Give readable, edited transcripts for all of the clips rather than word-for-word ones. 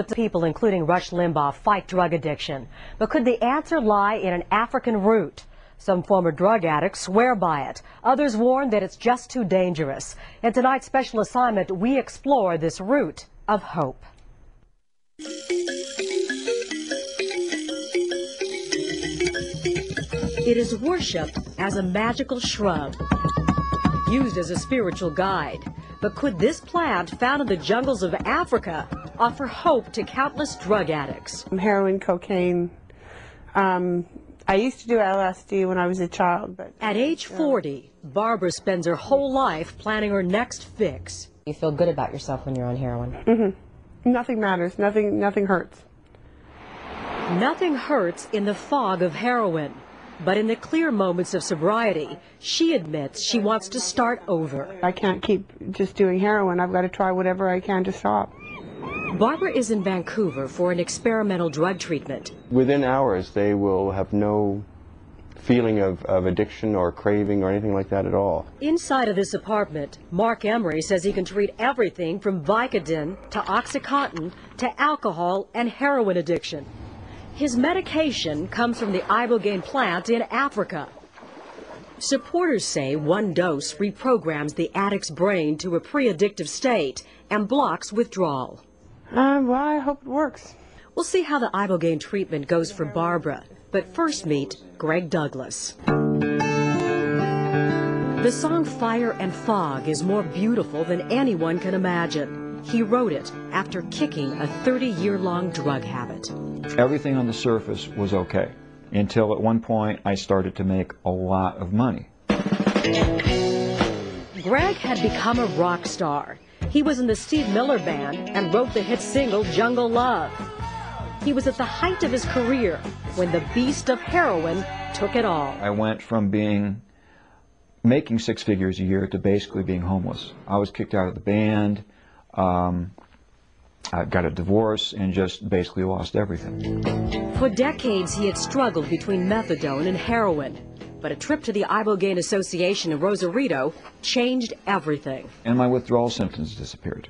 People, including Rush Limbaugh, fight drug addiction. But could the answer lie in an African root? Some former drug addicts swear by it. Others warn that it's just too dangerous. In tonight's special assignment, we explore this root of hope. It is worshipped as a magical shrub, used as a spiritual guide. But could this plant, found in the jungles of Africa, offer hope to countless drug addicts? Heroin, cocaine. I used to do LSD when I was a child. But at age 40, Barbara spends her whole life planning her next fix. You feel good about yourself when you're on heroin? Mm-hmm. Nothing matters. Nothing hurts. Nothing hurts in the fog of heroin. But in the clear moments of sobriety, she admits she wants to start over. I can't keep just doing heroin. I've got to try whatever I can to stop. Barbara is in Vancouver for an experimental drug treatment. Within hours, they will have no feeling of addiction or craving or anything like that at all. Inside of this apartment, Mark Emery says he can treat everything from Vicodin to Oxycontin to alcohol and heroin addiction. His medication comes from the Ibogaine plant in Africa. Supporters say one dose reprograms the addict's brain to a pre-addictive state and blocks withdrawal. Well, I hope it works. We'll see how the Ibogaine treatment goes for Barbara, but first meet Greg Douglas. The song Fire and Fog is more beautiful than anyone can imagine. He wrote it after kicking a 30-year-long drug habit. Everything on the surface was okay, until at one point I started to make a lot of money. Greg had become a rock star. He was in the Steve Miller Band and wrote the hit single Jungle Love. He was at the height of his career when the beast of heroin took it all. I went from making 6 figures a year to basically being homeless. I was kicked out of the band. I got a divorce and just basically lost everything. For decades, he had struggled between methadone and heroin. But a trip to the Ibogaine Association in Rosarito changed everything. And my withdrawal symptoms disappeared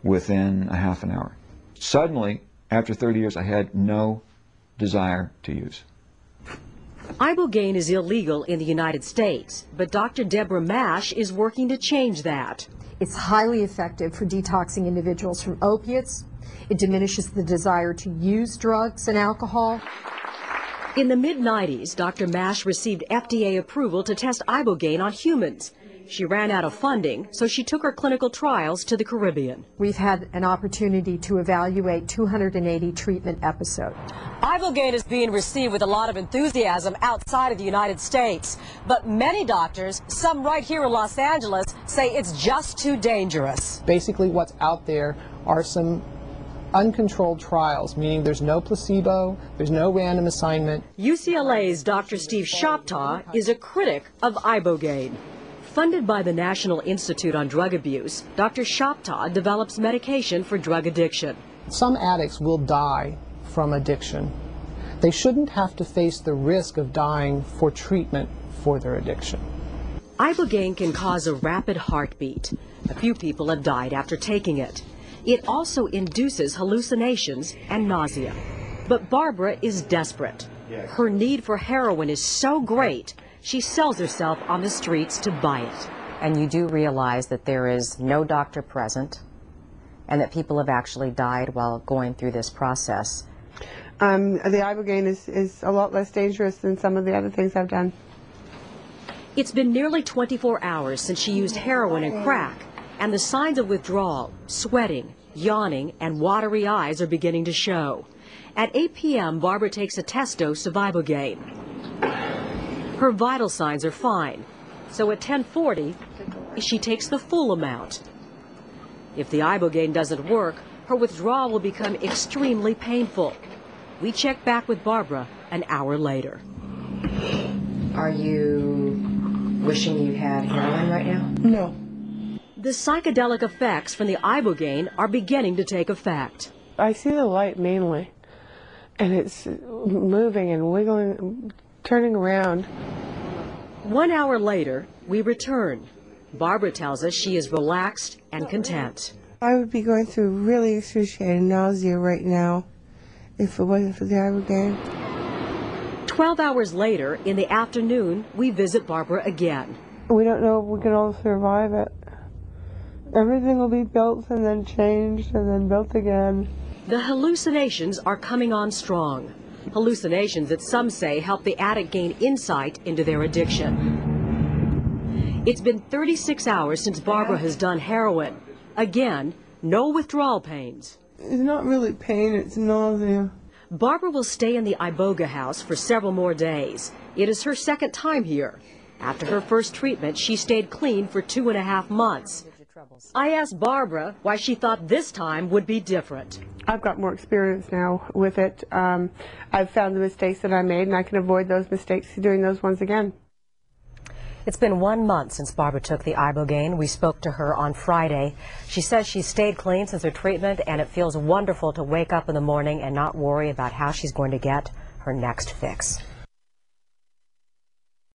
within a half an hour. Suddenly, after 30 years, I had no desire to use. Ibogaine is illegal in the United States, but Dr. Deborah Mash is working to change that. It's highly effective for detoxing individuals from opiates. It diminishes the desire to use drugs and alcohol. In the mid-90s, Dr. Mash received FDA approval to test Ibogaine on humans. She ran out of funding, so she took her clinical trials to the Caribbean. We've had an opportunity to evaluate 280 treatment episodes. Ibogaine is being received with a lot of enthusiasm outside of the United States. But many doctors, some right here in Los Angeles, say it's just too dangerous. Basically what's out there are some uncontrolled trials, meaning there's no placebo, there's no random assignment. UCLA's Dr. Steve Shoptaw is a critic of Ibogaine. Funded by the National Institute on Drug Abuse, Dr. Shoptaw develops medication for drug addiction. Some addicts will die from addiction. They shouldn't have to face the risk of dying for treatment for their addiction. Ibogaine can cause a rapid heartbeat. A few people have died after taking it. It also induces hallucinations and nausea. But Barbara is desperate. Her need for heroin is so great, she sells herself on the streets to buy it. And you do realize that there is no doctor present and that people have actually died while going through this process. The Ibogaine is a lot less dangerous than some of the other things I've done. It's been nearly 24 hours since she used heroin and crack, and the signs of withdrawal, sweating, yawning, and watery eyes are beginning to show. At 8 p.m., Barbara takes a test dose of Ibogaine. Her vital signs are fine, so at 10:40, she takes the full amount. If the Ibogaine doesn't work, her withdrawal will become extremely painful. We check back with Barbara an hour later. Are you wishing you had heroin right now? No. The psychedelic effects from the Ibogaine are beginning to take effect. I see the light mainly, and it's moving and wiggling, turning around. 1 hour later, we return. Barbara tells us she is relaxed and content. I would be going through really excruciating nausea right now if it wasn't for the Ibogaine. 12 hours later, in the afternoon, we visit Barbara again. We don't know if we can all survive it. Everything will be built and then changed and then built again. The hallucinations are coming on strong. Hallucinations that some say help the addict gain insight into their addiction. It's been 36 hours since Barbara has done heroin. Again, no withdrawal pains. It's not really pain, it's nausea. Barbara will stay in the Iboga house for several more days. It is her second time here. After her first treatment, she stayed clean for 2.5 months. I asked Barbara why she thought this time would be different. I've got more experience now with it. I've found the mistakes that I made, and I can avoid those mistakes doing those ones again. It's been 1 month since Barbara took the Ibogaine. We spoke to her on Friday. She says she's stayed clean since her treatment, and it feels wonderful to wake up in the morning and not worry about how she's going to get her next fix.